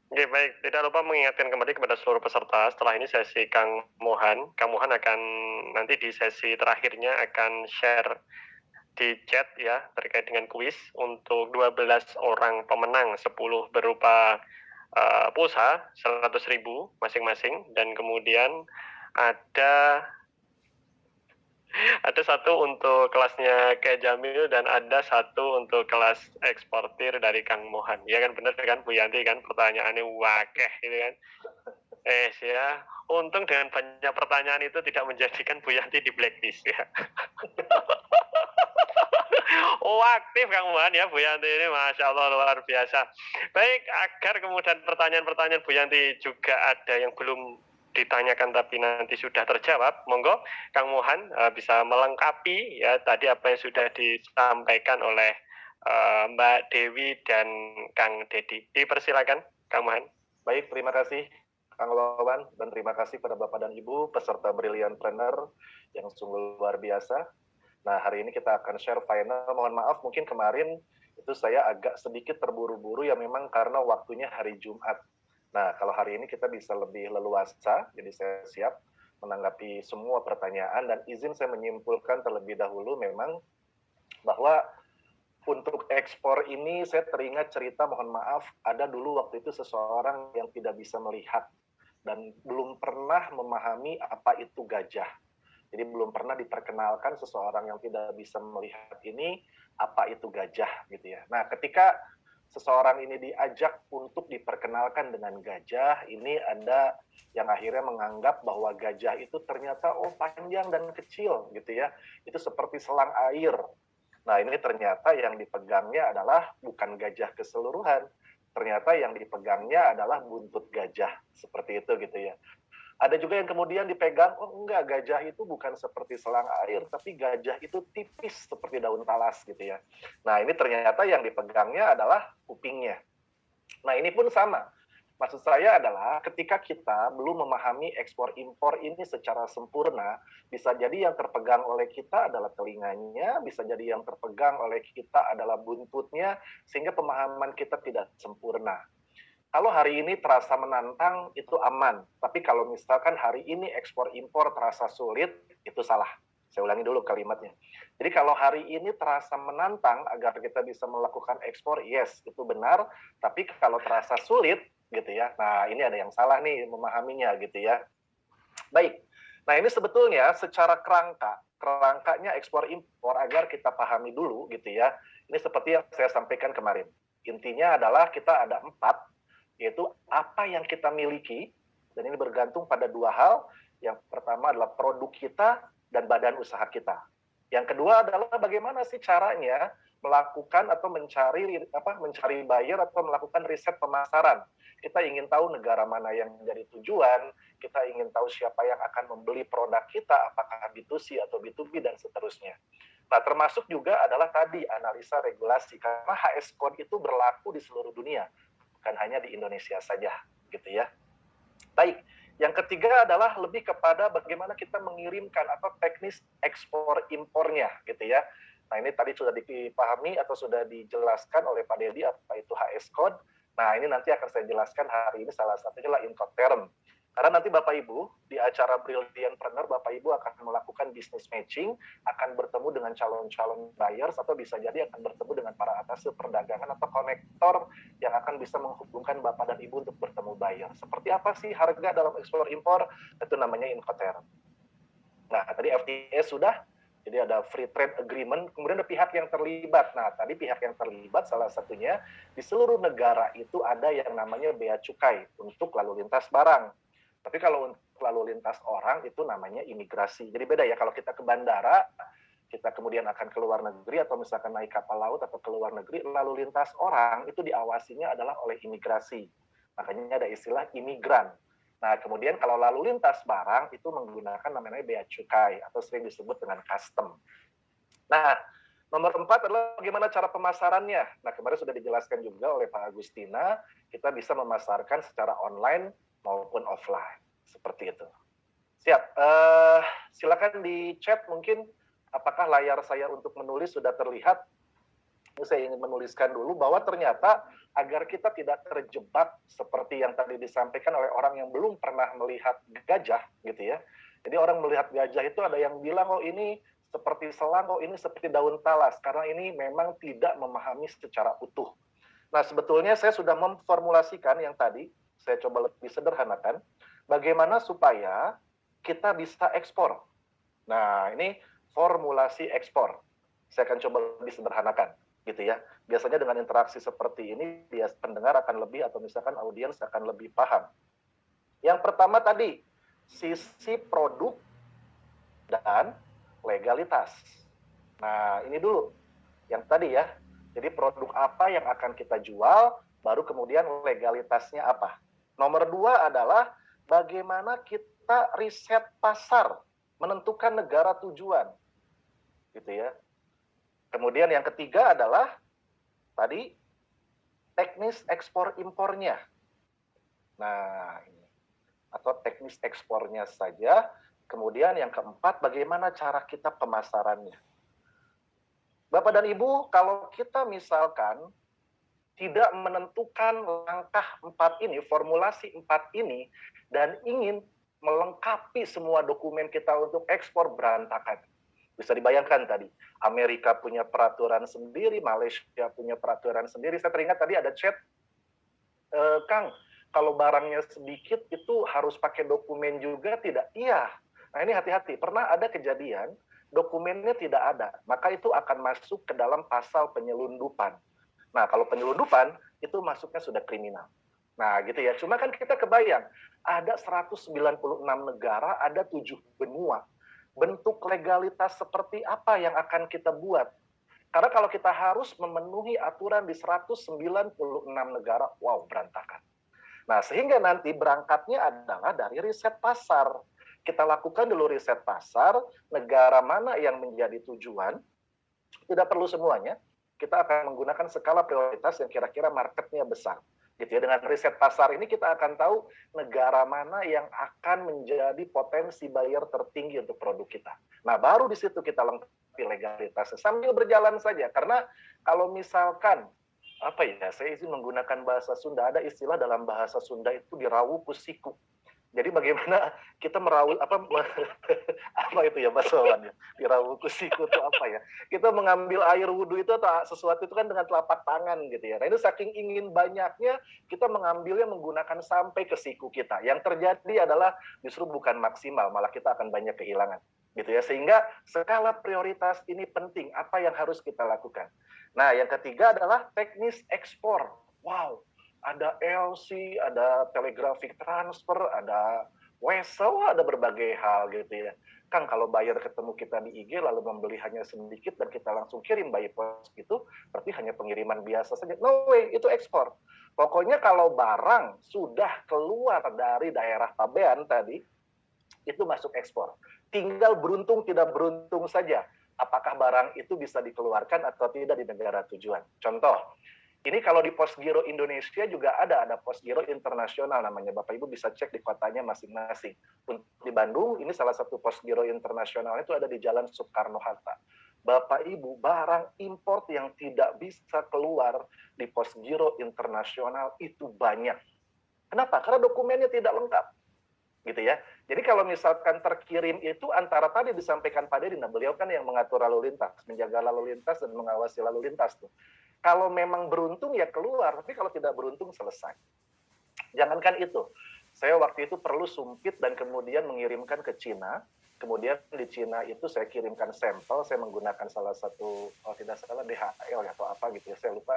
Oke, baik. Tidak lupa mengingatkan kembali kepada seluruh peserta, setelah ini sesi Kang Mohan akan nanti di sesi terakhirnya akan share di chat ya terkait dengan kuis untuk 12 orang pemenang, 10 berupa pulsa 100.000 masing-masing, dan kemudian ada ada satu untuk kelasnya kayak Jamil dan ada satu untuk kelas eksportir dari Kang Mohan. Ya kan, bener kan Bu Yanti kan, pertanyaannya wakeh gitu kan. Ya, untung dengan banyak pertanyaan itu tidak menjadikan Bu Yanti di blacklist ya. Oh, aktif Kang Mohan ya, Bu Yanti ini Masya Allah luar biasa. Baik, agar kemudian pertanyaan-pertanyaan Bu Yanti juga ada yang belum ditanyakan tapi nanti sudah terjawab, monggo Kang Mohan bisa melengkapi ya tadi apa yang sudah disampaikan oleh Mbak Dewi dan Kang Dedi. Dipersilakan Kang Mohan. Baik, terima kasih Kang Lawan, dan terima kasih pada Bapak dan Ibu peserta Brilliant Planner yang sungguh luar biasa. Nah, hari ini kita akan share final. Mohon maaf, mungkin kemarin itu saya agak sedikit terburu-buru ya, memang karena waktunya hari Jumat. Nah, kalau hari ini kita bisa lebih leluasa, jadi saya siap menanggapi semua pertanyaan, dan izin saya menyimpulkan terlebih dahulu memang bahwa untuk ekspor ini saya teringat cerita, mohon maaf, ada dulu waktu itu seseorang yang tidak bisa melihat dan belum pernah memahami apa itu gajah. Jadi belum pernah diperkenalkan seseorang yang tidak bisa melihat ini apa itu gajah gitu ya. Nah, ketika seseorang ini diajak untuk diperkenalkan dengan gajah, ini ada yang akhirnya menganggap bahwa gajah itu ternyata panjang dan kecil gitu ya. Itu seperti selang air. Nah, ini ternyata yang dipegangnya adalah bukan gajah keseluruhan. Ternyata yang dipegangnya adalah buntut gajah. Seperti itu gitu ya. Ada juga yang kemudian dipegang, oh enggak, gajah itu bukan seperti selang air, tapi gajah itu tipis seperti daun talas gitu ya. Nah, ini ternyata yang dipegangnya adalah kupingnya. Nah, ini pun sama. Maksud saya adalah ketika kita belum memahami ekspor impor ini secara sempurna, bisa jadi yang terpegang oleh kita adalah telinganya, bisa jadi yang terpegang oleh kita adalah buntutnya, sehingga pemahaman kita tidak sempurna. Kalau hari ini terasa menantang, itu aman. Tapi kalau misalkan hari ini ekspor impor terasa sulit, itu salah. Saya ulangi dulu kalimatnya. Jadi kalau hari ini terasa menantang agar kita bisa melakukan ekspor, yes, itu benar. Tapi kalau terasa sulit, gitu ya. Nah, ini ada yang salah nih memahaminya gitu ya. Baik. Nah, ini sebetulnya secara kerangkanya ekspor impor agar kita pahami dulu gitu ya. Ini seperti yang saya sampaikan kemarin. Intinya adalah kita ada 4, yaitu apa yang kita miliki, dan ini bergantung pada 2 hal. Yang pertama adalah produk kita dan badan usaha kita. Yang kedua adalah bagaimana sih caranya melakukan atau mencari buyer atau melakukan riset pemasaran. Kita ingin tahu negara mana yang menjadi tujuan, kita ingin tahu siapa yang akan membeli produk kita, apakah B2C atau B2B dan seterusnya. Nah, termasuk juga adalah tadi analisa regulasi, karena HS Code itu berlaku di seluruh dunia, bukan hanya di Indonesia saja, gitu ya. Baik, yang ketiga adalah lebih kepada bagaimana kita mengirimkan atau teknis ekspor impornya, gitu ya. Nah, ini tadi sudah dipahami atau sudah dijelaskan oleh Pak Dedi apa itu HS Code. Nah, ini nanti akan saya jelaskan hari ini, salah satunya adalah Incoterm. Karena nanti Bapak Ibu di acara Brilliant Planner, Bapak Ibu akan melakukan business matching, akan bertemu dengan calon-calon buyers, atau bisa jadi akan bertemu dengan para atas perdagangan atau konektor yang akan bisa menghubungkan Bapak dan Ibu untuk bertemu buyer. Seperti apa sih harga dalam ekspor impor? Itu namanya Incoterm. Nah, tadi FTA sudah, jadi ada free trade agreement, kemudian ada pihak yang terlibat. Nah, tadi pihak yang terlibat salah satunya di seluruh negara itu ada yang namanya bea cukai untuk lalu lintas barang. Tapi kalau untuk lalu lintas orang itu namanya imigrasi. Jadi beda ya, kalau kita ke bandara, kita kemudian akan ke luar negeri atau misalkan naik kapal laut atau ke luar negeri, lalu lintas orang itu diawasinya adalah oleh imigrasi. Makanya ada istilah imigran. Nah, kemudian kalau lalu lintas barang itu menggunakan namanya bea cukai atau sering disebut dengan custom. Nah, nomor 4 adalah bagaimana cara pemasarannya. Nah, kemarin sudah dijelaskan juga oleh Pak Agustina, kita bisa memasarkan secara online maupun offline. Seperti itu. Siap. Silakan di chat mungkin apakah layar saya untuk menulis sudah terlihat. Ini saya ingin menuliskan dulu bahwa ternyata agar kita tidak terjebak seperti yang tadi disampaikan oleh orang yang belum pernah melihat gajah gitu ya. Jadi orang melihat gajah itu ada yang bilang, oh ini seperti selang, oh ini seperti daun talas, karena ini memang tidak memahami secara utuh. Nah sebetulnya saya sudah memformulasikan yang tadi, saya coba lebih sederhanakan, bagaimana supaya kita bisa ekspor. Nah ini formulasi ekspor. Saya akan coba lebih sederhanakan gitu ya. Biasanya dengan interaksi seperti ini, pendengar akan lebih atau misalkan audiens akan lebih paham. Yang pertama tadi, sisi produk dan legalitas. Nah, ini dulu. Yang tadi ya. Jadi produk apa yang akan kita jual, baru kemudian legalitasnya apa. Nomor 2 adalah bagaimana kita riset pasar, menentukan negara tujuan. Gitu ya. Kemudian yang ketiga adalah tadi teknis ekspor impornya. Nah, ini atau teknis ekspornya saja. Kemudian yang keempat, bagaimana cara kita pemasarannya. Bapak dan Ibu, kalau kita misalkan tidak menentukan langkah 4 ini, formulasi 4 ini, dan ingin melengkapi semua dokumen kita untuk ekspor, berantakan. Bisa dibayangkan tadi, Amerika punya peraturan sendiri, Malaysia punya peraturan sendiri. Saya teringat tadi ada chat, Kang, kalau barangnya sedikit itu harus pakai dokumen juga tidak? Iya. Nah ini hati-hati, pernah ada kejadian, dokumennya tidak ada, maka itu akan masuk ke dalam pasal penyelundupan. Nah kalau penyelundupan, itu masuknya sudah kriminal. Nah gitu ya, cuma kan kita kebayang, ada 196 negara, ada 7 benua. Bentuk legalitas seperti apa yang akan kita buat? Karena kalau kita harus memenuhi aturan di 196 negara, wow, berantakan. Nah, sehingga nanti berangkatnya adalah dari riset pasar. Kita lakukan dulu riset pasar, negara mana yang menjadi tujuan, tidak perlu semuanya, kita akan menggunakan skala prioritas yang kira-kira marketnya besar. Gitu ya. Dengan riset pasar ini kita akan tahu negara mana yang akan menjadi potensi buyer tertinggi untuk produk kita. Nah, baru di situ kita lengkapi legalitasnya sambil berjalan saja. Karena kalau misalkan apa ya, saya izin menggunakan bahasa Sunda, ada istilah dalam bahasa Sunda itu dirawu kusiku. Jadi bagaimana kita merawat apa itu ya bahasa Sunda? Dirawu kusiku itu apa ya? Kita mengambil air wudhu itu atau sesuatu itu kan dengan telapak tangan gitu ya. Nah itu saking ingin banyaknya kita mengambilnya menggunakan sampai ke siku kita. Yang terjadi adalah justru bukan maksimal, malah kita akan banyak kehilangan. Gitu ya. Sehingga skala prioritas ini penting, apa yang harus kita lakukan. Nah, yang ketiga adalah teknis ekspor. Wow, ada LC, ada telegraphic transfer, ada wesel, ada berbagai hal gitu ya. Kang, kalau buyer ketemu kita di IG lalu membeli hanya sedikit dan kita langsung kirim by post gitu, berarti hanya pengiriman biasa saja. No way, itu ekspor. Pokoknya kalau barang sudah keluar dari daerah pabean tadi, itu masuk ekspor. Tinggal beruntung tidak beruntung saja. Apakah barang itu bisa dikeluarkan atau tidak di negara tujuan. Contoh, ini kalau di Postgiro Indonesia juga ada Postgiro internasional namanya. Bapak Ibu bisa cek di kotanya masing-masing. Untuk di Bandung, ini salah satu Postgiro internasional itu ada di Jalan Soekarno-Hatta. Bapak Ibu, barang import yang tidak bisa keluar di Postgiro internasional itu banyak. Kenapa? Karena dokumennya tidak lengkap. Gitu ya. Jadi kalau misalkan terkirim itu antara tadi disampaikan Pak Deddy, nah beliau kan yang mengatur lalu lintas, menjaga lalu lintas dan mengawasi lalu lintas tuh. Kalau memang beruntung ya keluar, tapi kalau tidak beruntung selesai. Jangankan itu, saya waktu itu perlu sumpit dan kemudian mengirimkan ke Cina. Kemudian di Cina itu saya kirimkan sampel, saya menggunakan salah satu, kalau tidak salah DHL ya, atau apa gitu ya, saya lupa.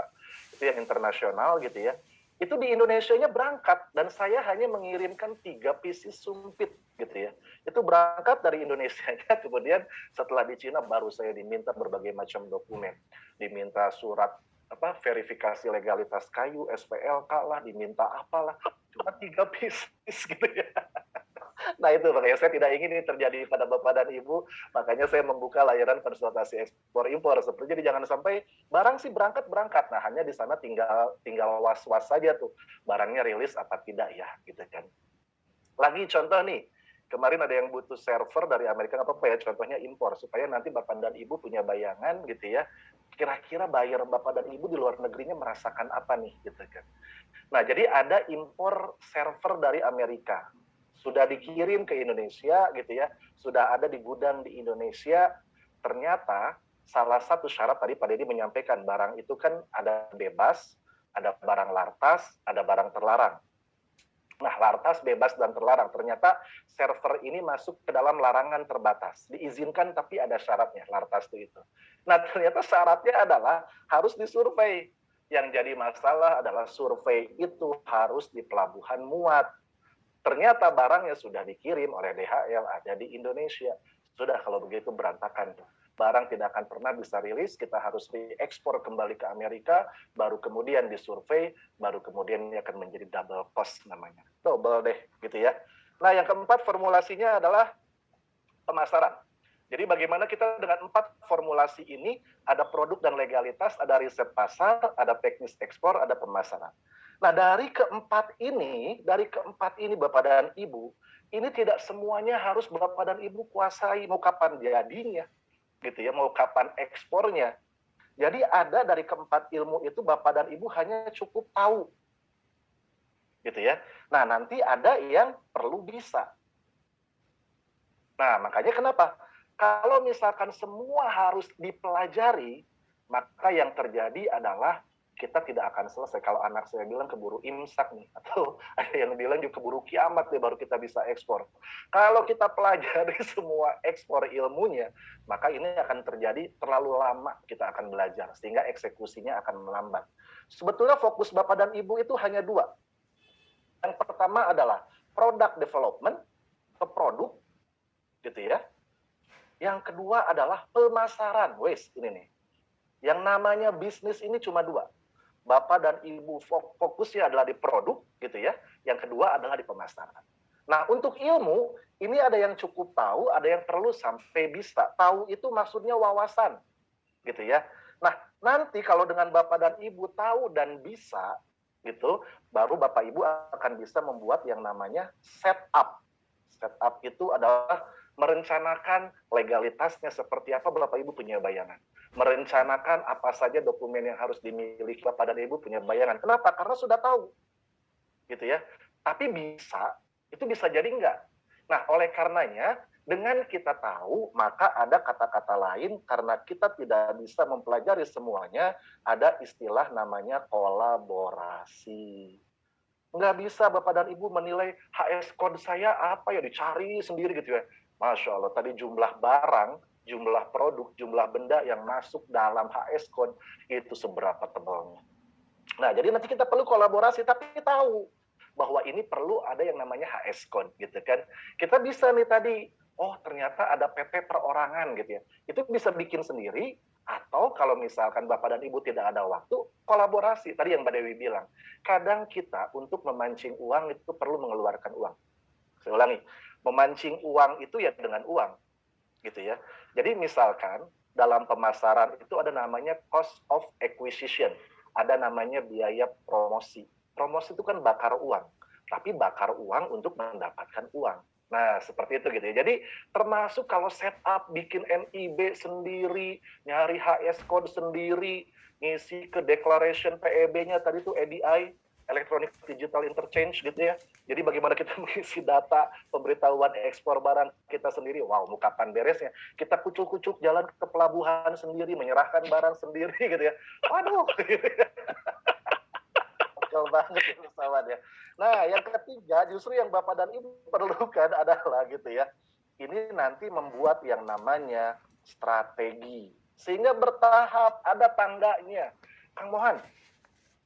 Itu yang internasional gitu ya. Itu di Indonesia-nya berangkat, dan saya hanya mengirimkan 3 pieces sumpit gitu ya. Itu berangkat dari Indonesia-nya, kemudian setelah di Cina baru saya diminta berbagai macam dokumen. Diminta surat verifikasi legalitas kayu, SPLK lah, diminta apalah, cuma 3 pieces gitu ya. Nah itu makanya saya tidak ingin ini terjadi pada Bapak dan Ibu, makanya saya membuka layanan konsultasi ekspor impor. Jadi jangan sampai barang sih berangkat, nah hanya di sana tinggal was-was saja tuh barangnya rilis apa tidak ya gitu kan. Lagi contoh nih, kemarin ada yang butuh server dari Amerika, nggak apa-apa ya, contohnya impor, supaya nanti Bapak dan Ibu punya bayangan gitu ya, kira-kira buyer Bapak dan Ibu di luar negerinya merasakan apa nih gitu kan. Nah, jadi ada impor server dari Amerika, sudah dikirim ke Indonesia gitu ya, sudah ada di gudang di Indonesia. Ternyata salah satu syarat tadi Pak Deddy menyampaikan, barang itu kan ada bebas, ada barang lartas, ada barang terlarang. Nah, lartas, bebas, dan terlarang. Ternyata server ini masuk ke dalam larangan terbatas. Diizinkan tapi ada syaratnya, lartas itu. Nah, ternyata syaratnya adalah harus disurvei. Yang jadi masalah adalah survei itu harus di pelabuhan muat. Ternyata barangnya sudah dikirim oleh DHL, ada di Indonesia. Sudah, kalau begitu berantakan. Barang tidak akan pernah bisa rilis, kita harus diekspor kembali ke Amerika, baru kemudian disurvei, baru kemudian ini akan menjadi double cost namanya. Double deh, gitu ya. Nah, yang keempat formulasinya adalah pemasaran. Jadi bagaimana kita dengan 4 formulasi ini, ada produk dan legalitas, ada riset pasar, ada teknis ekspor, ada pemasaran. Nah, dari keempat ini Bapak dan Ibu, ini tidak semuanya harus Bapak dan Ibu kuasai, mau kapan jadinya, gitu ya, mau kapan ekspornya. Jadi ada dari keempat ilmu itu Bapak dan Ibu hanya cukup tahu, gitu ya. Nah, nanti ada yang perlu bisa. Nah, makanya kenapa? Kalau misalkan semua harus dipelajari, maka yang terjadi adalah kita tidak akan selesai. Kalau anak saya bilang keburu imsak nih, atau ada yang bilang juga keburu kiamat deh baru kita bisa ekspor. Kalau kita pelajari semua ekspor ilmunya, maka ini akan terjadi terlalu lama kita akan belajar, sehingga eksekusinya akan melambat. Sebetulnya fokus Bapak dan Ibu itu hanya 2. Yang pertama adalah product development, ke produk, gitu ya. Yang kedua adalah pemasaran. Wes, ini nih. Yang namanya bisnis ini cuma 2. Bapak dan Ibu fokusnya adalah di produk, gitu ya. Yang kedua adalah di pemasaran. Nah, untuk ilmu, ini ada yang cukup tahu, ada yang perlu sampai bisa. Tahu itu maksudnya wawasan, gitu ya. Nah, nanti kalau dengan Bapak dan Ibu tahu dan bisa, gitu, baru Bapak Ibu akan bisa membuat yang namanya setup. Setup itu adalah merencanakan legalitasnya seperti apa, Bapak Ibu punya bayangan. Merencanakan apa saja dokumen yang harus dimiliki Bapak dan Ibu punya bayangan. Kenapa? Karena sudah tahu. Gitu ya. Tapi itu bisa jadi enggak. Nah, oleh karenanya, dengan kita tahu, maka ada kata-kata lain, karena kita tidak bisa mempelajari semuanya, ada istilah namanya kolaborasi. Nggak bisa Bapak dan Ibu menilai HS code saya apa ya, dicari sendiri gitu ya. Masya Allah, tadi jumlah barang, jumlah produk, jumlah benda yang masuk dalam HS code itu seberapa tebalnya. Nah, jadi nanti kita perlu kolaborasi, tapi tahu bahwa ini perlu ada yang namanya HS code gitu kan. Kita bisa nih tadi, oh ternyata ada PP perorangan gitu ya. Itu bisa bikin sendiri, atau kalau misalkan Bapak dan Ibu tidak ada waktu, kolaborasi. Tadi yang Mbak Dewi bilang, kadang kita untuk memancing uang itu perlu mengeluarkan uang. Saya ulangi, memancing uang itu ya dengan uang, gitu ya. Jadi misalkan dalam pemasaran itu ada namanya cost of acquisition, ada namanya biaya promosi. Promosi itu kan bakar uang, tapi bakar uang untuk mendapatkan uang. Nah, seperti itu gitu ya. Jadi termasuk kalau setup, bikin NIB sendiri, nyari HS code sendiri, ngisi ke declaration PEB-nya tadi tuh EDI, Electronic Digital Interchange gitu ya. Jadi bagaimana kita mengisi data pemberitahuan ekspor barang kita sendiri. Wow, mau kapan beresnya? Kita kucuk-kucuk jalan ke pelabuhan sendiri, menyerahkan barang sendiri gitu ya. Waduh. Kecil banget ya pesawat ya. Nah, yang ketiga justru yang Bapak dan Ibu perlukan adalah gitu ya. Ini nanti membuat yang namanya strategi. Sehingga bertahap, ada tangganya. Kang Mohan,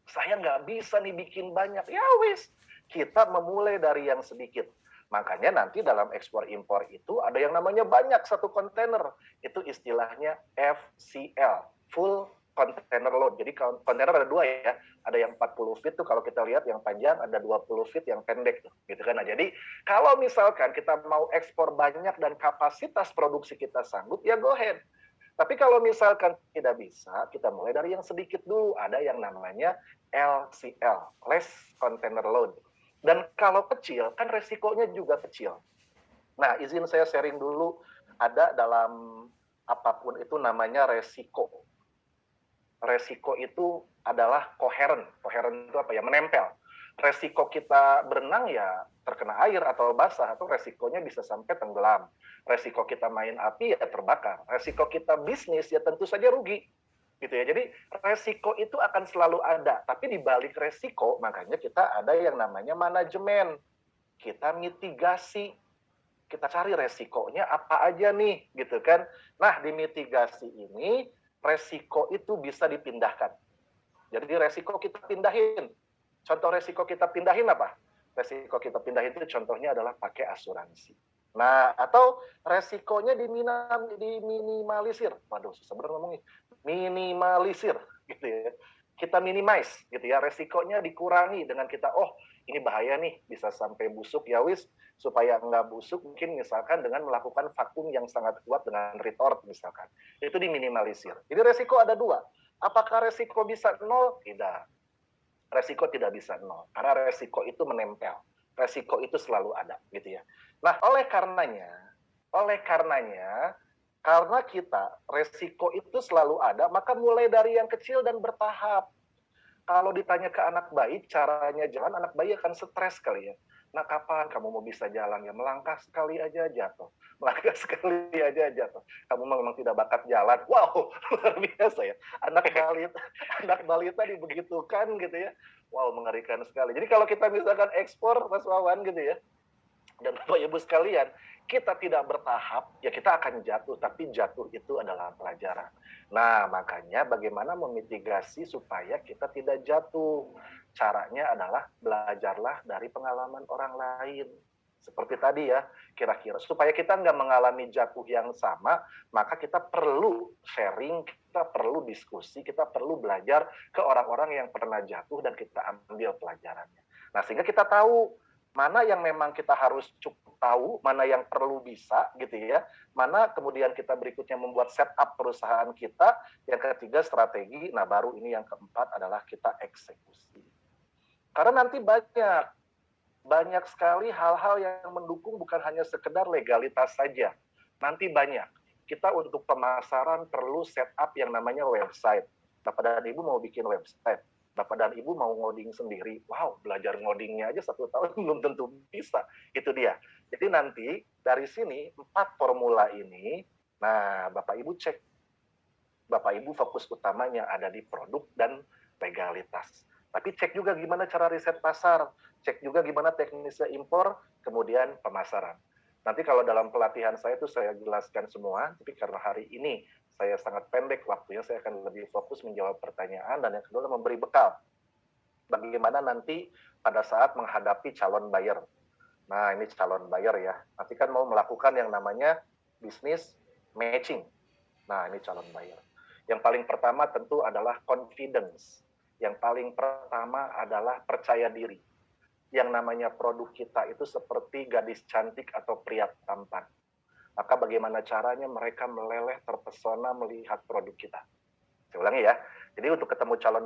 saya nggak bisa nih bikin banyak. Ya wis, kita memulai dari yang sedikit. Makanya nanti dalam ekspor impor itu ada yang namanya banyak satu kontainer. Itu istilahnya FCL, full container load. Jadi kontainer ada 2 ya. Ada yang 40 feet tuh kalau kita lihat yang panjang, ada 20 feet yang pendek tuh. Gitu kan. Nah, jadi kalau misalkan kita mau ekspor banyak dan kapasitas produksi kita sanggup, ya go ahead. Tapi kalau misalkan tidak bisa, kita mulai dari yang sedikit dulu. Ada yang namanya LCL, less container load. Dan kalau kecil, kan resikonya juga kecil. Nah, izin saya sharing dulu, ada dalam apapun itu namanya resiko. Resiko itu adalah koheren. Koheren itu apa ya? Menempel. Resiko kita berenang ya terkena air atau basah, atau resikonya bisa sampai tenggelam. Resiko kita main api ya terbakar. Resiko kita bisnis ya tentu saja rugi. Gitu ya. Jadi resiko itu akan selalu ada, tapi di balik resiko makanya kita ada yang namanya manajemen. Kita mitigasi, kita cari resikonya apa aja nih, gitu kan. Nah, di mitigasi ini resiko itu bisa dipindahkan. Jadi resiko kita pindahin. Contoh resiko kita pindahin apa? Resiko kita pindahin itu contohnya adalah pakai asuransi. Nah, atau resikonya diminimalisir. Waduh, susah banget ngomongnya. Minimalisir, gitu ya. Kita minimize, gitu ya. Resikonya dikurangi dengan kita, oh ini bahaya nih, bisa sampai busuk, ya wis. Supaya nggak busuk, mungkin misalkan dengan melakukan vakum yang sangat kuat dengan retort misalkan. Itu diminimalisir. Jadi resiko ada dua. Apakah resiko bisa nol? Tidak. Resiko tidak bisa nol. Karena resiko itu menempel. Resiko itu selalu ada, gitu ya. Nah, oleh karenanya, karena kita resiko itu selalu ada, maka mulai dari yang kecil dan bertahap. Kalau ditanya ke anak bayi, caranya jalan, anak bayi akan stres kali ya. Nah, kapan kamu mau bisa jalan? Ya melangkah sekali aja jatuh. Melangkah sekali aja jatuh. Kamu memang tidak bakat jalan. Wow, luar biasa ya. Anak balita dibegitukan gitu ya. Wow, mengerikan sekali. Jadi kalau kita misalkan ekspor, Mas Wawan gitu ya, dan Bapak Ibu sekalian, kita tidak bertahap, ya kita akan jatuh, tapi jatuh itu adalah pelajaran. Nah, makanya bagaimana memitigasi supaya kita tidak jatuh. Caranya adalah belajarlah dari pengalaman orang lain. Seperti tadi ya, kira-kira supaya kita nggak mengalami jatuh yang sama, maka kita perlu sharing, kita perlu diskusi, kita perlu belajar ke orang-orang yang pernah jatuh dan kita ambil pelajarannya. Nah, sehingga kita tahu mana yang memang kita harus cukup tahu, mana yang perlu bisa gitu ya, mana kemudian kita berikutnya membuat setup perusahaan kita, yang ketiga strategi, nah baru ini yang keempat adalah kita eksekusi. Karena nanti banyak sekali hal-hal yang mendukung, bukan hanya sekedar legalitas saja. Nanti banyak. Kita untuk pemasaran perlu setup yang namanya website. Bapak dan Ibu mau bikin website, Bapak dan Ibu mau ngoding sendiri, wow, belajar ngodingnya aja 1 tahun belum tentu bisa. Itu dia. Jadi nanti dari sini 4 formula ini, nah Bapak Ibu cek. Bapak Ibu fokus utamanya ada di produk dan legalitas. Tapi cek juga gimana cara riset pasar, cek juga gimana teknisnya impor, kemudian pemasaran. Nanti kalau dalam pelatihan saya itu saya jelaskan semua, tapi karena hari ini saya sangat pendek waktunya, saya akan lebih fokus menjawab pertanyaan, dan yang kedua memberi bekal. Bagaimana nanti pada saat menghadapi calon buyer. Nah, ini calon buyer ya. Nanti kan mau melakukan yang namanya business matching. Nah, ini calon buyer. Yang paling pertama tentu adalah confidence. Yang paling pertama adalah percaya diri. Yang namanya produk kita itu seperti gadis cantik atau pria tampan. Maka bagaimana caranya mereka meleleh, terpesona melihat produk kita. Saya ulangi ya. Jadi untuk ketemu calon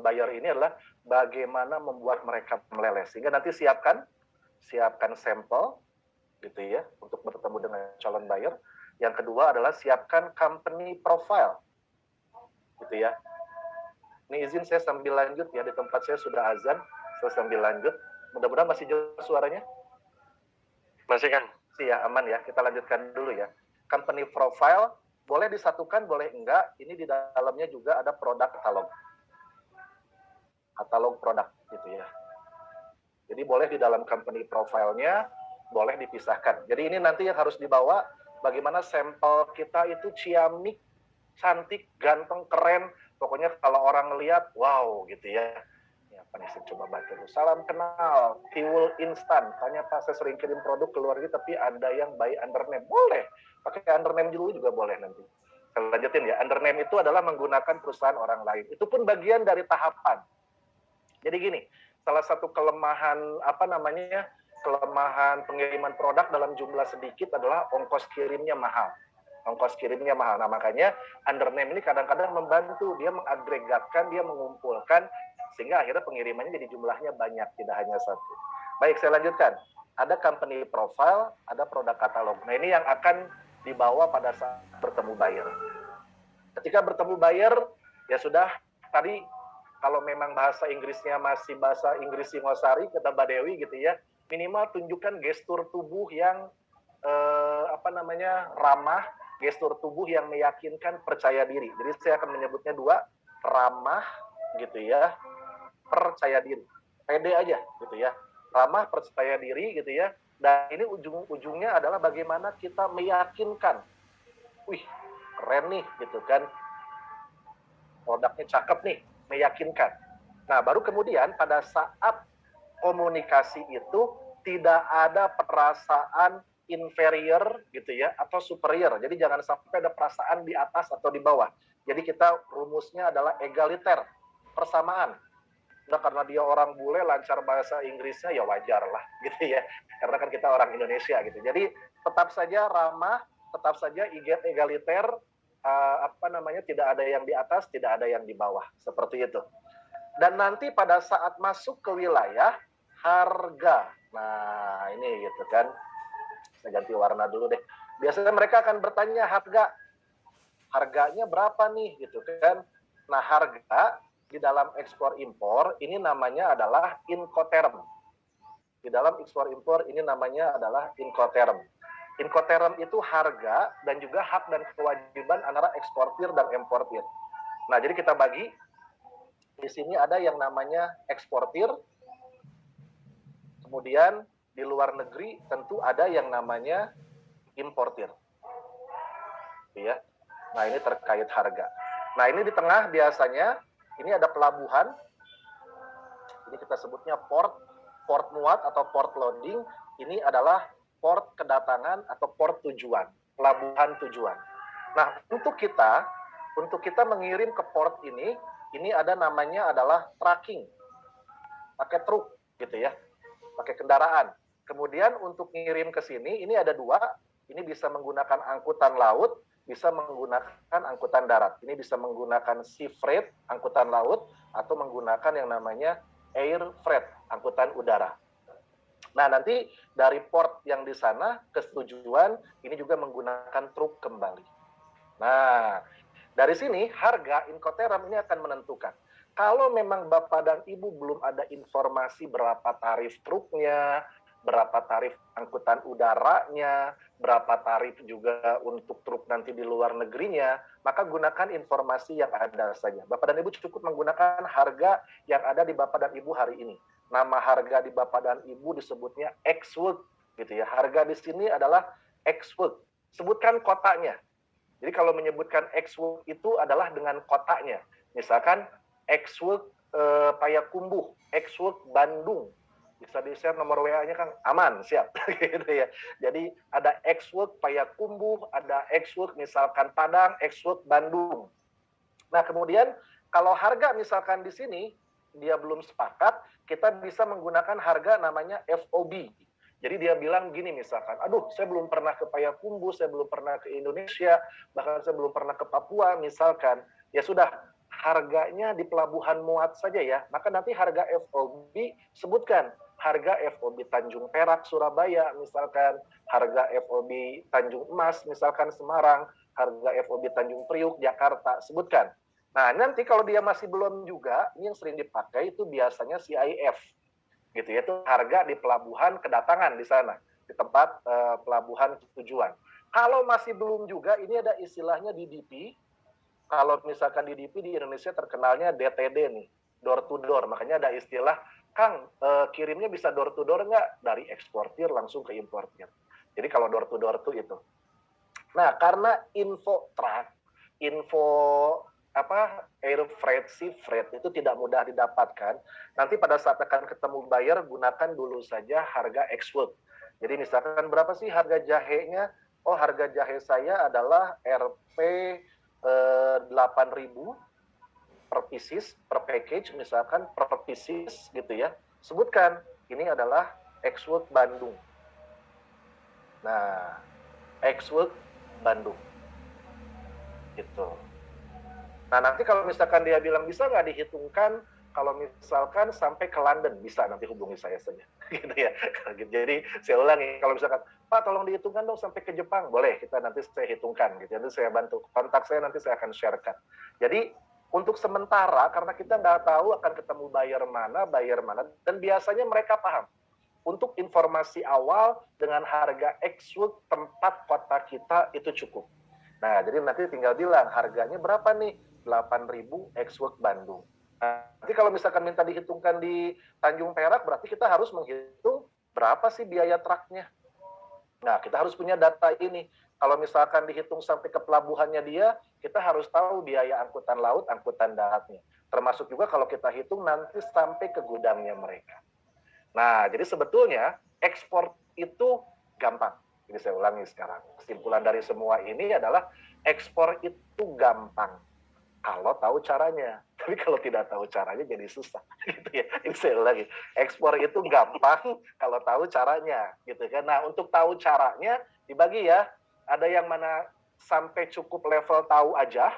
buyer ini adalah bagaimana membuat mereka meleleh. Sehingga nanti siapkan sampel gitu ya untuk bertemu dengan calon buyer. Yang kedua adalah siapkan company profile. Gitu ya. Ini izin saya sambil lanjut ya, di tempat saya sudah azan, saya sambil lanjut. Mudah-mudahan masih jelas suaranya. Masih kan? Ya, aman ya. Kita lanjutkan dulu ya. Company profile boleh disatukan, boleh enggak. Ini di dalamnya juga ada produk katalog produk gitu ya. Jadi boleh di dalam company profile-nya, boleh dipisahkan. Jadi ini nanti yang harus dibawa, bagaimana sampel kita itu ciamik, cantik, ganteng, keren. Pokoknya kalau orang ngelihat, wow gitu ya. Ya, apa nih, saya coba baca dulu. Salam kenal, fuel instan. Tanya Pak, saya sering kirim produk ke luar negeri, tapi ada yang by undername. Boleh, pakai undername dulu juga boleh nanti. Saya lanjutin ya, undername itu adalah menggunakan perusahaan orang lain. Itu pun bagian dari tahapan. Jadi gini, salah satu kelemahan pengiriman produk dalam jumlah sedikit adalah ongkos kirimnya mahal. Nah, makanya undername ini kadang-kadang membantu, dia mengagregatkan, dia mengumpulkan, sehingga akhirnya pengirimannya jadi jumlahnya banyak, tidak hanya satu. Baik, saya lanjutkan. ada company profile, ada produk katalog. Nah, ini yang akan dibawa pada saat bertemu buyer. Ketika bertemu buyer, ya sudah, tadi kalau memang bahasa Inggrisnya masih bahasa Inggris Singosari, kata Mbak Dewi gitu ya, minimal tunjukkan gestur tubuh yang ramah, gestur tubuh yang meyakinkan, percaya diri. Jadi saya akan menyebutnya dua, ramah gitu ya, percaya diri. Pede aja gitu ya. Ramah, percaya diri gitu ya. Dan ini ujung-ujungnya adalah bagaimana kita meyakinkan. Wih, keren nih gitu kan. Produknya cakep nih, meyakinkan. Nah, baru kemudian pada saat komunikasi itu tidak ada perasaan inferior gitu ya atau superior. Jadi jangan sampai ada perasaan di atas atau di bawah. Jadi kita rumusnya adalah egaliter, persamaan. Nah, karena dia orang bule lancar bahasa Inggrisnya ya wajar lah gitu ya. Karena kan kita orang Indonesia gitu. Jadi tetap saja ramah, tetap saja egaliter, tidak ada yang di atas, tidak ada yang di bawah, seperti itu. Dan nanti pada saat masuk ke wilayah harga, nah ini gitu kan, saya ganti warna dulu deh. Biasanya mereka akan bertanya harganya berapa nih gitu kan. Nah, harga di dalam ekspor impor ini namanya adalah Incoterm. Di dalam ekspor impor ini namanya adalah Incoterm. Incoterm itu harga dan juga hak dan kewajiban antara eksportir dan importir. Nah, jadi kita bagi. Di sini ada yang namanya eksportir, kemudian di luar negeri tentu ada yang namanya importir. Ya. Nah, ini terkait harga. Nah, ini di tengah biasanya ini ada pelabuhan. Ini kita sebutnya port muat atau port loading. Ini adalah port kedatangan atau port tujuan, pelabuhan tujuan. Nah, untuk kita mengirim ke port ini ada namanya adalah tracking, pakai truk gitu ya, pakai kendaraan. Kemudian untuk ngirim ke sini, ini ada dua, ini bisa menggunakan angkutan laut, bisa menggunakan angkutan darat. Ini bisa menggunakan sea freight, angkutan laut, atau menggunakan yang namanya air freight, angkutan udara. Nah, nanti dari port yang di sana ke tujuan, ini juga menggunakan truk kembali. Nah, dari sini harga Incoterm ini akan menentukan. Kalau memang Bapak dan Ibu belum ada informasi berapa tarif truknya, berapa tarif angkutan udaranya, berapa tarif juga untuk truk nanti di luar negerinya, maka gunakan informasi yang ada saja. Bapak dan Ibu cukup menggunakan harga yang ada di Bapak dan Ibu hari ini. Nama harga di Bapak dan Ibu disebutnya ex-world gitu ya. Harga di sini adalah ex-world. Sebutkan kotanya. Jadi kalau menyebutkan ex-world itu adalah dengan kotanya. Misalkan ex-world Payakumbuh, ex-world Bandung. Bisa di-share nomor WA-nya Kang? Aman, siap. gitu ya. Jadi ada ex-world Payakumbuh, ada ex-world misalkan Padang, ex-world Bandung. Nah, kemudian kalau harga misalkan di sini dia belum sepakat, kita bisa menggunakan harga namanya FOB. Jadi dia bilang gini misalkan, aduh saya belum pernah ke Payakumbuh, saya belum pernah ke Indonesia, bahkan saya belum pernah ke Papua misalkan. Ya sudah, harganya di pelabuhan muat saja ya. Maka nanti harga FOB sebutkan. Harga FOB Tanjung Perak, Surabaya misalkan. Harga FOB Tanjung Emas misalkan Semarang. Harga FOB Tanjung Priuk, Jakarta. Sebutkan. Nah nanti kalau dia masih belum juga, ini yang sering dipakai itu biasanya CIF. Gitu ya, itu harga di pelabuhan kedatangan di sana, di tempat pelabuhan tujuan. Kalau masih belum juga, ini ada istilahnya DDP. Kalau misalkan DDP di Indonesia terkenalnya DTD nih, door to door. Makanya ada istilah, Kang, kirimnya bisa door to door nggak? Dari eksportir langsung ke importir. Jadi kalau door to door itu. Nah, karena info truck, info air freight, sea freight itu tidak mudah didapatkan. Nanti pada saat akan ketemu buyer, gunakan dulu saja harga ex-world. Jadi misalkan berapa sih harga jahenya? Oh, harga jahe saya adalah Rp 8.000 per pieces, per package misalkan, per pieces gitu ya. Sebutkan, ini adalah ex-world Bandung. Nah, ex-world Bandung. Gitu. Nah, nanti kalau misalkan dia bilang bisa nggak dihitungkan kalau misalkan sampai ke London, bisa nanti hubungi saya saja. Gitu ya. Jadi saya ulangi, kalau misalkan, Pak tolong dihitungkan dong sampai ke Jepang, boleh, kita nanti saya hitungkan. Gitu. Nanti saya bantu. Kontak saya nanti saya akan sharekan. Jadi untuk sementara, karena kita nggak tahu akan ketemu buyer mana, dan biasanya mereka paham. Untuk informasi awal dengan harga ex-work tempat kota kita itu cukup. Nah, jadi nanti tinggal bilang harganya berapa nih? 8.000 ex-work Bandung. Nanti kalau misalkan minta dihitungkan di Tanjung Perak, berarti kita harus menghitung berapa sih biaya truknya. Nah, kita harus punya data ini. Kalau misalkan dihitung sampai ke pelabuhannya dia, kita harus tahu biaya angkutan laut, angkutan daratnya. Termasuk juga kalau kita hitung nanti sampai ke gudangnya mereka. Nah, jadi sebetulnya ekspor itu gampang. Jadi saya ulangi sekarang. Kesimpulan dari semua ini adalah ekspor itu gampang kalau tahu caranya. Tapi kalau tidak tahu caranya jadi susah. Gitu ya. Ini saya ulangi. Ekspor itu gampang kalau tahu caranya. Gitu kan. Nah, untuk tahu caranya dibagi ya. Ada yang mana sampai cukup level tahu aja,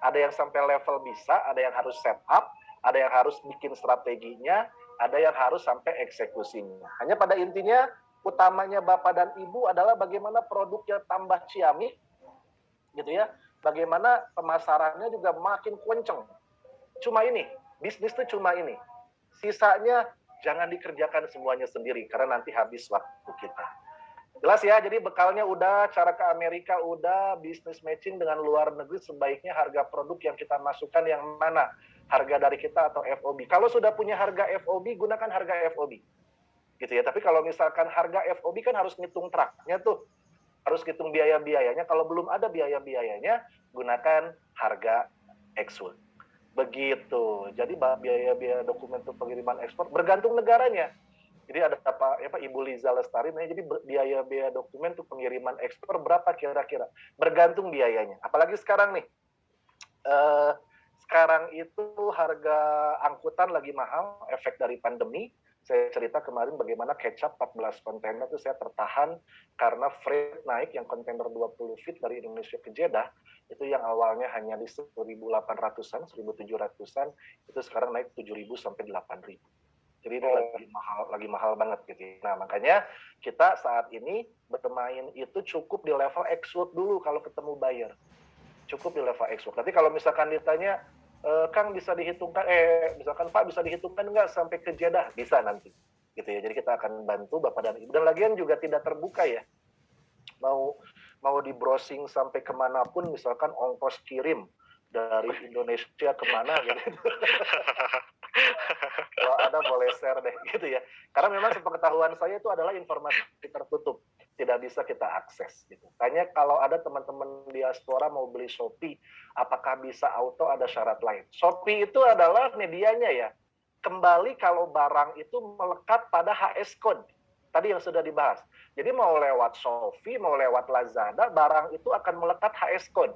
ada yang sampai level bisa, ada yang harus set up, ada yang harus bikin strateginya, ada yang harus sampai eksekusinya. Hanya pada intinya, utamanya Bapak dan Ibu adalah bagaimana produknya tambah ciamik, gitu ya. Bagaimana pemasarannya juga makin kenceng. Cuma ini, bisnis itu cuma ini. Sisanya jangan dikerjakan semuanya sendiri, karena nanti habis waktu kita. Jelas ya, jadi bekalnya udah, cara ke Amerika udah, bisnis matching dengan luar negeri sebaiknya harga produk yang kita masukkan yang mana? Harga dari kita atau FOB. Kalau sudah punya harga FOB, gunakan harga FOB. Gitu ya. Tapi kalau misalkan harga FOB kan harus ngitung truknya tuh. Harus ngitung biaya-biayanya. Kalau belum ada biaya-biayanya, gunakan harga ex-work. Begitu. Jadi biaya-biaya dokumen untuk pengiriman ekspor bergantung negaranya. Jadi ada apa Ibu Liza Lestari, nah, jadi biaya dokumen untuk pengiriman ekspor berapa kira-kira? Bergantung biayanya. Apalagi sekarang nih, sekarang itu harga angkutan lagi mahal, efek dari pandemi. Saya cerita kemarin bagaimana kecap 14 kontainer itu saya tertahan karena freight naik, yang kontainer 20 feet dari Indonesia ke Jeddah, itu yang awalnya hanya di 1.800-an, 1.700-an, itu sekarang naik 7.000 sampai 8.000. Jadi ini lagi mahal banget gitu. Nah, makanya kita saat ini bermain itu cukup di level ex-work dulu kalau ketemu buyer. Cukup di level ex-work. Nanti kalau misalkan ditanya, Kang bisa dihitungkan, misalkan Pak bisa dihitungkan nggak sampai ke Jeddah? Bisa nanti. Gitu ya. Jadi kita akan bantu Bapak dan Ibu. Dan lagian juga tidak terbuka ya. Mau di browsing sampai kemanapun, misalkan ongkos kirim dari Indonesia kemana gitu. Kalau ada boleh share deh gitu ya. Karena memang sepengetahuan saya itu adalah informasi tertutup, tidak bisa kita akses gitu. Tanya kalau ada teman-teman diaspora mau beli Shopee, apakah bisa auto, ada syarat lain. Shopee itu adalah medianya ya. Kembali kalau barang itu melekat pada HS code. Tadi yang sudah dibahas. Jadi mau lewat Shopee, mau lewat Lazada, barang itu akan melekat HS code.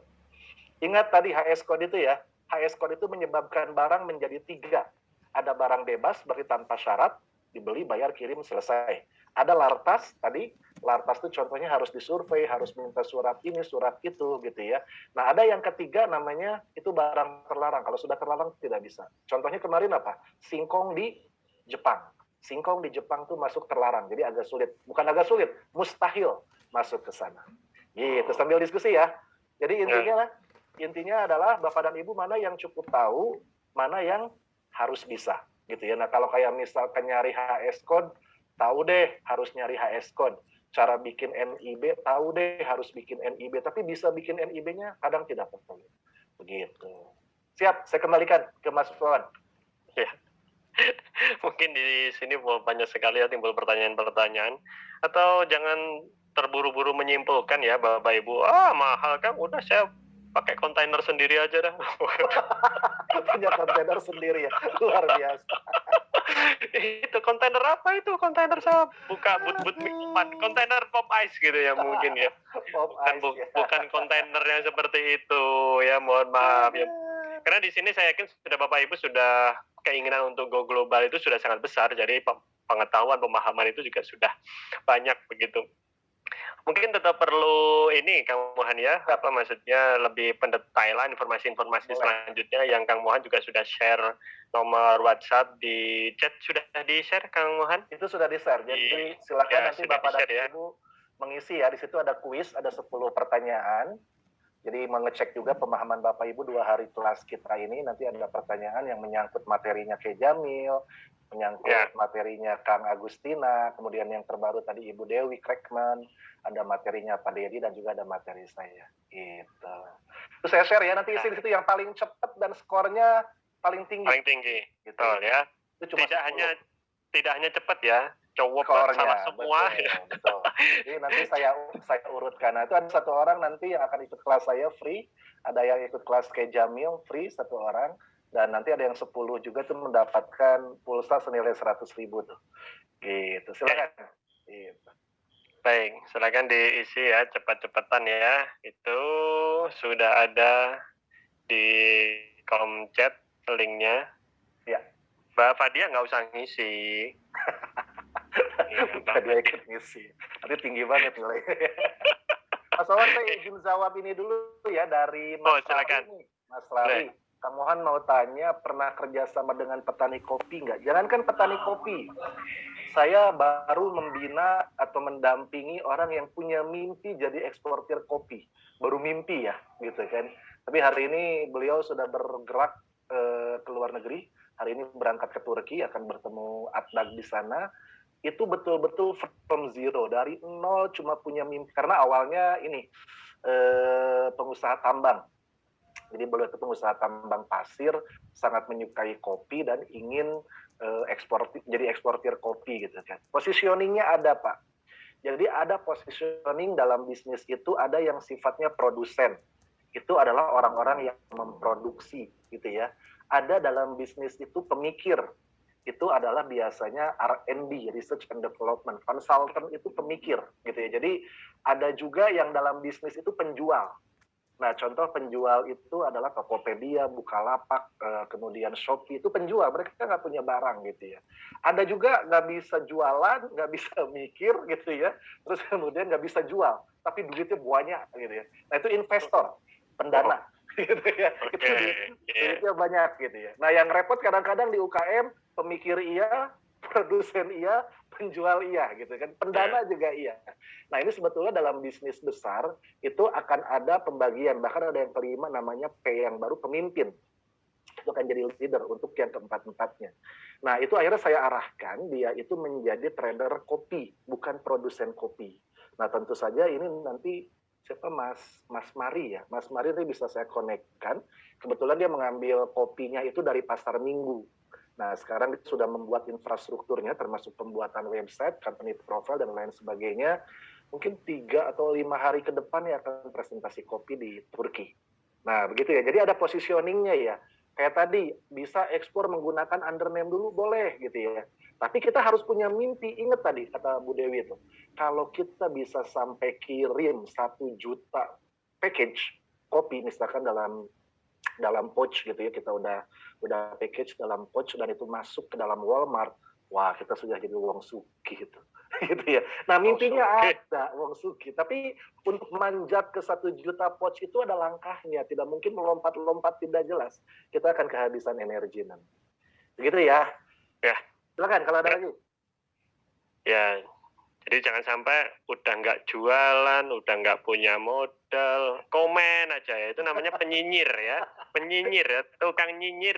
Ingat tadi HS code itu ya. HS code itu menyebabkan barang menjadi 3. Ada barang bebas, berarti tanpa syarat, dibeli, bayar, kirim, selesai. Ada lartas, tadi lartas itu contohnya harus disurvei, harus minta surat ini, surat itu, gitu ya. Nah, ada yang ketiga namanya itu barang terlarang. Kalau sudah terlarang tidak bisa. Contohnya kemarin apa? Singkong di Jepang. Singkong di Jepang tuh masuk terlarang, jadi agak sulit. Bukan agak sulit, mustahil masuk ke sana. Gitu, sambil diskusi ya. Jadi intinya adalah Bapak dan Ibu mana yang cukup tahu, mana yang harus bisa gitu ya. Nah, kalau kayak misalkan nyari HS code, tahu deh harus nyari HS code. Cara bikin NIB, tahu deh harus bikin NIB, tapi bisa bikin NIB-nya kadang tidak perlu. Begitu. Siap, saya kembalikan ke Mas Fuad. Ya. Mungkin di sini banyak sekali ya timbul pertanyaan-pertanyaan, atau jangan terburu-buru menyimpulkan ya Bapak Ibu, mahal kan, udah saya pakai kontainer sendiri aja dah. Punya kontainer sendiri ya, luar biasa. Itu kontainer apa itu? Kontainer saya buka but minuman, kontainer pop ice gitu ya mungkin ya. Bukan kontainer yang seperti itu ya, mohon maaf ya. Karena di sini saya yakin sudah Bapak Ibu sudah keinginan untuk go global itu sudah sangat besar, jadi pengetahuan, pemahaman itu juga sudah banyak begitu. Mungkin tetap perlu ini Kang Mohan ya, apa maksudnya lebih pendetailan informasi-informasi selanjutnya yang Kang Mohan juga sudah share nomor WhatsApp di chat, sudah di-share Kang Mohan? Itu sudah di-share, jadi silakan Ya, nanti sudah Bapak dan di-share ya. Ibu mengisi ya. Di situ ada kuis, ada 10 pertanyaan. Jadi mengecek juga pemahaman Bapak Ibu 2 hari kelas kita ini, nanti ada pertanyaan yang menyangkut materinya Ke Jamil, menyangkut materinya Kang Agustina, kemudian yang terbaru tadi Ibu Dewi Krekman, ada materinya Pak Dedi dan juga ada materi saya. Gitu. Terus saya share ya, nanti isi di situ yang paling cepat dan skornya paling tinggi. Paling tinggi, gitu. Betul ya. Itu cuma tidak hanya cepat ya, cowok salah semua. Betul. Jadi nanti saya urutkan. Nah, itu ada 1 orang nanti yang akan ikut kelas saya free, ada yang ikut kelas Ke Jamil free 1 orang, dan nanti ada yang 10 juga tuh mendapatkan pulsa senilai 100.000 tuh. Gitu. Silakan. Gitu. Baik, silakan diisi ya cepat-cepatan ya. Itu sudah ada di kolom chat linknya. Ya. Mbak Fadia nggak usah ngisi. Dia ikut ngisi. Nanti tinggi banget nilainya. Mas Wawan, saya izin jawab ini dulu ya dari Mas Lari. Mas Lari, Kang Mohan mau tanya, pernah kerjasama dengan petani kopi nggak? Jangankan petani kopi, saya baru membina atau mendampingi orang yang punya mimpi jadi eksportir kopi. Baru mimpi ya, gitu kan. Tapi hari ini beliau sudah bergerak ke luar negeri. Hari ini berangkat ke Turki, akan bertemu Atdag di sana. Itu betul-betul from zero, dari nol cuma punya mimpi. Karena awalnya ini pengusaha tambang. Jadi beliau itu pengusaha tambang pasir, sangat menyukai kopi dan ingin jadi eksportir kopi gitu kan. Positioningnya ada Pak. Jadi ada positioning dalam bisnis itu, ada yang sifatnya produsen. Itu adalah orang-orang yang memproduksi gitu ya. Ada dalam bisnis itu pemikir. Itu adalah biasanya R&D, Research and Development. Consultant itu pemikir gitu ya. Jadi ada juga yang dalam bisnis itu penjual. Nah, contoh penjual itu adalah Tokopedia, Bukalapak, kemudian Shopee, itu penjual. Mereka nggak punya barang gitu ya. Ada juga nggak bisa jualan, nggak bisa mikir gitu ya. Terus kemudian nggak bisa jual, tapi duitnya banyak gitu ya. Nah, itu investor, pendana. Gitu ya. Itu duitnya banyak gitu ya. Nah, yang repot kadang-kadang di UKM, pemikir iya, produsen iya, penjual iya gitu kan, pendana juga iya. Nah, ini sebetulnya dalam bisnis besar itu akan ada pembagian, bahkan ada yang kelima namanya P yang baru, pemimpin. Itu akan jadi leader untuk yang keempat-empatnya. Nah, itu akhirnya saya arahkan dia itu menjadi trader kopi, bukan produsen kopi. Nah, tentu saja ini nanti siapa Mas Mari ya. Mas Mari ini bisa saya connect-kan. Kebetulan dia mengambil kopinya itu dari Pasar Minggu. Nah, sekarang kita sudah membuat infrastrukturnya, termasuk pembuatan website, company profile, dan lain sebagainya. Mungkin 3 atau 5 hari ke depan ya akan presentasi kopi di Turki. Nah, begitu ya. Jadi ada positioningnya ya. Kayak tadi, bisa ekspor menggunakan undername dulu, boleh gitu ya. Tapi kita harus punya mimpi. Ingat tadi, kata Bu Dewi itu, kalau kita bisa sampai kirim 1 juta package kopi, misalkan dalam pouch gitu ya, kita udah package dalam pouch dan itu masuk ke dalam Walmart, wah kita sudah jadi wong suki gitu. Gitu ya. Nah, mimpinya ada wong suki, tapi untuk manjat ke 1 juta pouch itu ada langkahnya, tidak mungkin melompat-lompat tidak jelas. Kita akan kehabisan energi nanti. Begitu ya. Ya. Silakan kalau ada lagi. Ya. Jadi jangan sampai udah nggak jualan, udah nggak punya modal, komen aja ya. Itu namanya penyinyir ya. Penyinyir ya, tukang nyinyir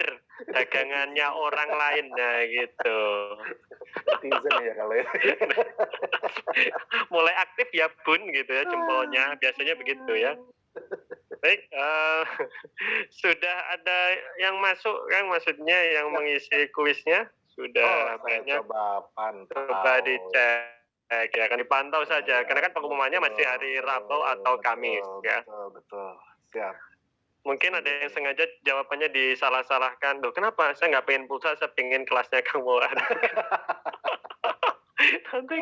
dagangannya orang lain. Nah gitu. Netizen ya kalau ya. Mulai aktif ya Bun gitu ya jempolnya. Biasanya begitu ya. Baik, sudah ada yang masuk kan, maksudnya yang mengisi kuisnya sudah banyak. Coba dicek. Ya, akan dipantau saja, karena kan pengumumannya masih hari Rabu atau Kamis ya. Betul. Siap. Mungkin ada yang sengaja jawabannya disalah-salahkan. Loh, kenapa? Saya nggak pengen pulsa, saya pengen kelasnya Kang Mohan. Nanti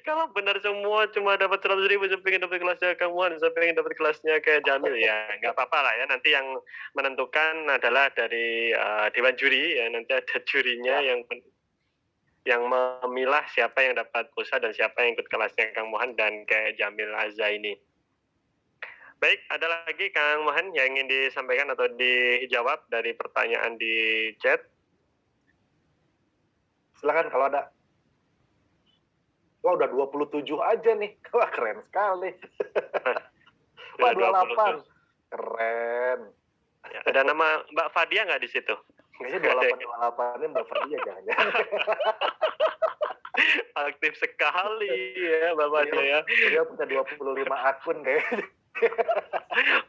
kalau benar semua cuma dapat 100.000, saya pengen dapat kelasnya Kang Mohan, saya pengen dapat kelasnya kayak Jamil, ya nggak apa-apa lah ya. Nanti yang menentukan adalah dari Dewan Juri ya. Nanti ada jurinya yang memilah siapa yang dapat pulsa dan siapa yang ikut kelasnya Kang Mohan dan kayak Jamil Azza ini. Baik, ada lagi Kang Mohan yang ingin disampaikan atau dijawab dari pertanyaan di chat? Silakan kalau ada. Wah, udah 27 aja nih. Wah, keren sekali. Wah, 28. Keren. Ya, ada nama Mbak Fadia nggak di situ? Kayaknya 28 ini Mbak Fadia jangan-jangan. Aktif sekali ya Mbak Fadia ya. Dia punya 25 akun kayaknya.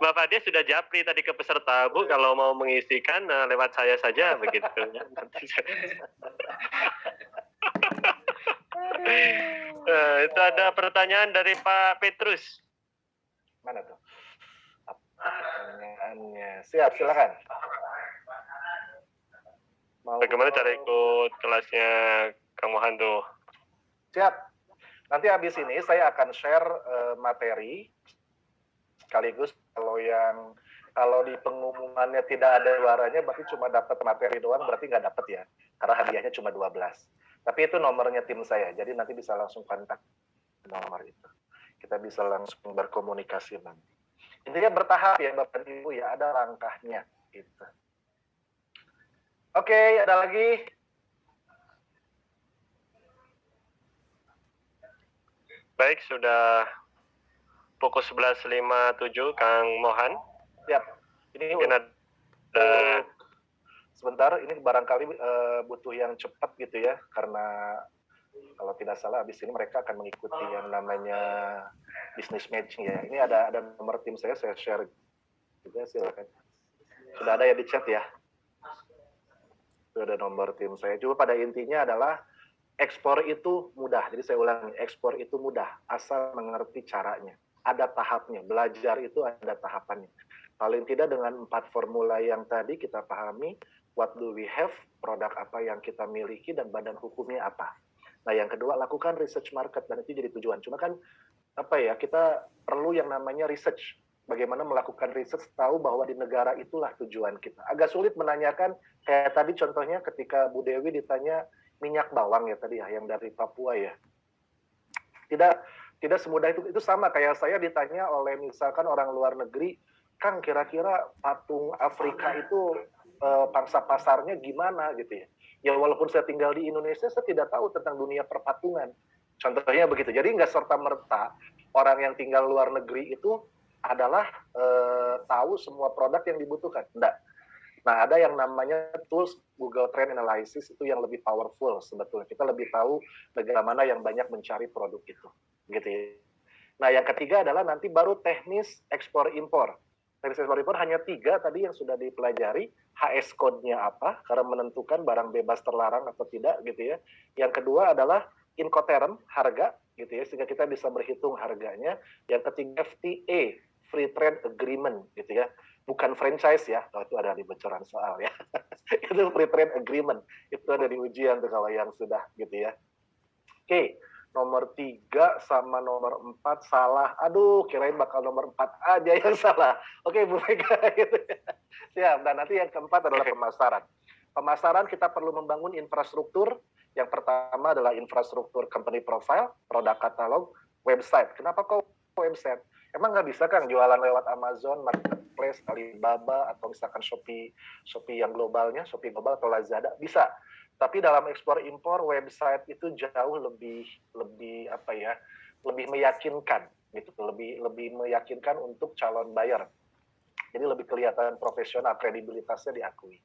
Mbak Fadia sudah japri tadi ke peserta, Bu, kalau mau mengisikan lewat saya saja begitu. Itu ada pertanyaan dari Pak Petrus. Mana tuh? Pertanyaannya. Siap, silakan. Bagaimana cara ikut kelasnya Kang Mohan tuh? Siap. Nanti habis ini saya akan share materi. Sekaligus kalau di pengumumannya tidak ada juaranya, berarti cuma dapat materi doang, berarti nggak dapat ya. Karena hadiahnya cuma 12. Tapi itu nomornya tim saya, jadi nanti bisa langsung kontak nomor itu. Kita bisa langsung berkomunikasi nanti. Intinya bertahap ya Bapak Ibu ya, ada langkahnya. Gitu. Oke, ada lagi? Baik, sudah pukul 11.57, Kang Mohan. Siap. Ini ada sebentar, ini barangkali butuh yang cepat gitu ya, karena kalau tidak salah habis ini mereka akan mengikuti yang namanya business matching ya. Ini ada nomor tim saya share juga, silakan. Sudah ada ya di chat ya. Sudah ada nomor tim saya. Cuma pada intinya adalah ekspor itu mudah. Jadi saya ulangi, ekspor itu mudah asal mengerti caranya. Ada tahapnya, belajar itu ada tahapannya. Paling tidak dengan 4 formula yang tadi kita pahami, what do we have, produk apa yang kita miliki, dan badan hukumnya apa. Nah yang kedua, lakukan research market, dan itu jadi tujuan. Cuma kan, kita perlu yang namanya research. Bagaimana melakukan research, tahu bahwa di negara itulah tujuan kita. Agak sulit menanyakan, kayak tadi contohnya ketika Bu Dewi ditanya minyak bawang ya tadi ya, yang dari Papua ya. Tidak semudah itu sama kayak saya ditanya oleh misalkan orang luar negeri, Kang kira-kira patung Afrika itu pangsa pasarnya gimana gitu ya. Ya walaupun saya tinggal di Indonesia, saya tidak tahu tentang dunia perpatungan. Contohnya begitu. Jadi nggak serta-merta orang yang tinggal luar negeri itu adalah tahu semua produk yang dibutuhkan. Enggak. Nah, ada yang namanya tools Google Trend Analysis, itu yang lebih powerful sebetulnya. Kita lebih tahu negara mana yang banyak mencari produk itu. Gitu ya. Nah, yang ketiga adalah nanti baru teknis ekspor-impor. Teknis ekspor-impor hanya 3 tadi yang sudah dipelajari. HS code-nya apa, karena menentukan barang bebas terlarang atau tidak, gitu ya. Yang kedua adalah Incoterm, harga, gitu ya, sehingga kita bisa berhitung harganya. Yang ketiga FTA, Free Trade Agreement, gitu ya. Bukan franchise ya, itu ada di bocoran soal ya. Itu Free Trade Agreement, itu ada di ujian tuh kalau yang sudah gitu ya. Oke, nomor 3 sama nomor 4 salah. Aduh, kirain bakal nomor 4 aja yang salah. Oke, Bu Mega gitu ya. Siap, dan nanti yang keempat adalah pemasaran. Pemasaran kita perlu membangun infrastruktur. Yang pertama adalah infrastruktur company profile, produk katalog, website. Kenapa kok website? Emang nggak bisa Kang jualan lewat Amazon, Marketplace, Alibaba, atau misalkan Shopee yang globalnya, Shopee Global atau Lazada? Bisa. Tapi dalam ekspor impor website itu jauh lebih meyakinkan gitu, lebih meyakinkan untuk calon buyer. Jadi lebih kelihatan profesional, kredibilitasnya diakui.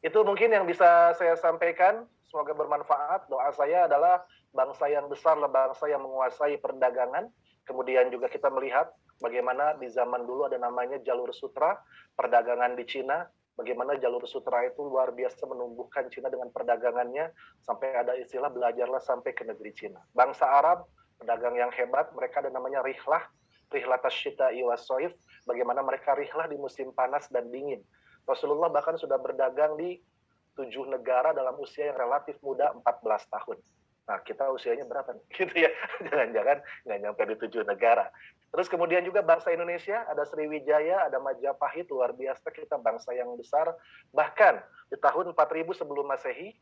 Itu mungkin yang bisa saya sampaikan. Semoga bermanfaat. Doa saya adalah bangsa yang besar, bangsa yang menguasai perdagangan. Kemudian juga kita melihat bagaimana di zaman dulu ada namanya jalur sutra, perdagangan di Cina. Bagaimana jalur sutra itu luar biasa menumbuhkan Cina dengan perdagangannya. Sampai ada istilah belajarlah sampai ke negeri Cina. Bangsa Arab, pedagang yang hebat, mereka ada namanya rihlah tasyita'i wassoif. Bagaimana mereka rihlah di musim panas dan dingin. Rasulullah bahkan sudah berdagang di 7 negara dalam usia yang relatif muda, 14 tahun. Nah, kita usianya berapa nih? Gitu ya. Jangan-jangan nggak nyampe di 7 negara. Terus kemudian juga bangsa Indonesia, ada Sriwijaya, ada Majapahit, luar biasa, kita bangsa yang besar. Bahkan di tahun 4000 sebelum Masehi,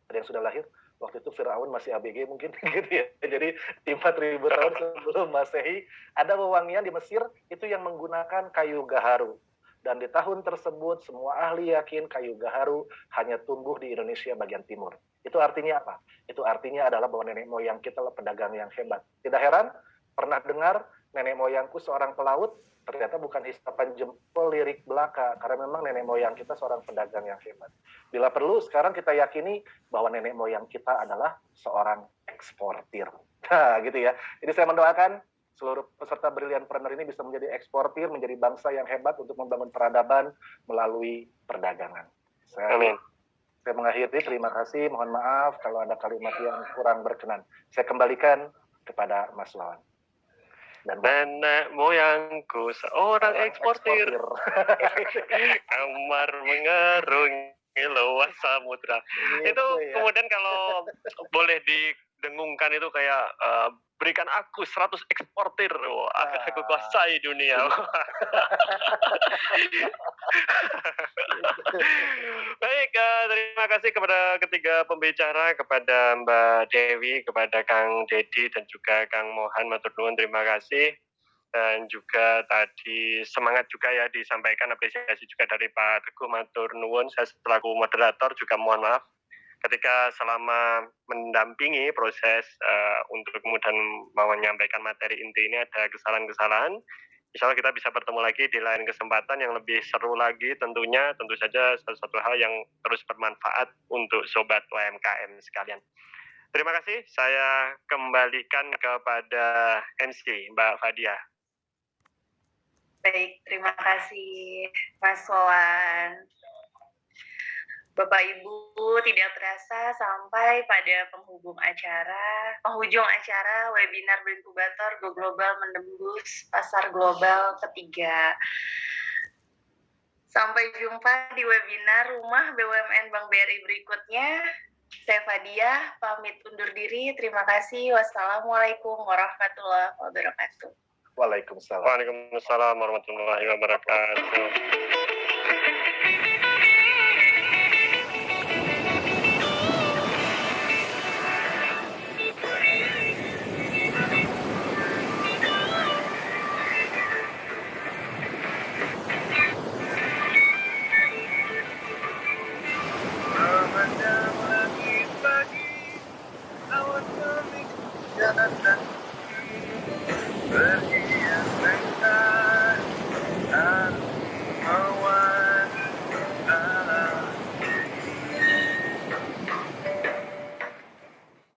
ada yang sudah lahir, waktu itu Firaun masih ABG mungkin gitu ya. Jadi 4.000 tahun sebelum Masehi ada wewangian di Mesir itu yang menggunakan kayu gaharu. Dan di tahun tersebut semua ahli yakin kayu gaharu hanya tumbuh di Indonesia bagian timur. Itu artinya apa? Itu artinya adalah bahwa nenek moyang kita adalah pedagang yang hebat. Tidak heran pernah dengar nenek moyangku seorang pelaut, ternyata bukan hisapan jempol lirik belaka, karena memang nenek moyang kita seorang pedagang yang hebat. Bila perlu, sekarang kita yakini bahwa nenek moyang kita adalah seorang eksportir. Nah, gitu ya. Jadi saya mendoakan seluruh peserta Brilliantpreneur ini bisa menjadi eksportir, menjadi bangsa yang hebat untuk membangun peradaban melalui perdagangan. Amin. Saya mengakhiri, terima kasih, mohon maaf kalau ada kalimat yang kurang berkenan. Saya kembalikan kepada Mas Wawan. Dan nenek moyangku seorang eksportir. Kamar mengarungi luas samudra. Itu ya. Kemudian kalau boleh didengungkan itu kayak berikan aku 100 eksportir, aku kuasai dunia. Baik, terima kasih kepada ketiga pembicara, kepada Mbak Dewi, kepada Kang Dedi, dan juga Kang Mohan. Matur nuwun, terima kasih. Dan juga tadi semangat juga ya disampaikan, apresiasi juga dari Pak Teguh. Matur nuwun, saya selaku moderator juga mohon maaf ketika selama mendampingi proses untuk kemudian menyampaikan materi inti ini ada kesalahan-kesalahan. Insya Allah kita bisa bertemu lagi di lain kesempatan yang lebih seru lagi tentunya, tentu saja sesuatu hal yang terus bermanfaat untuk Sobat UMKM sekalian. Terima kasih, saya kembalikan kepada MC Mbak Fadia. Baik, terima kasih Mas Wawan. Bapak Ibu, tidak terasa sampai pada penghujung acara webinar Brinkubator Go Global menembus pasar global ketiga. Sampai jumpa di webinar Rumah BUMN Bank BRI berikutnya. Saya Fadia, pamit undur diri. Terima kasih. Wassalamualaikum warahmatullahi wabarakatuh. Waalaikumsalam. Waalaikumsalam warahmatullahi wabarakatuh.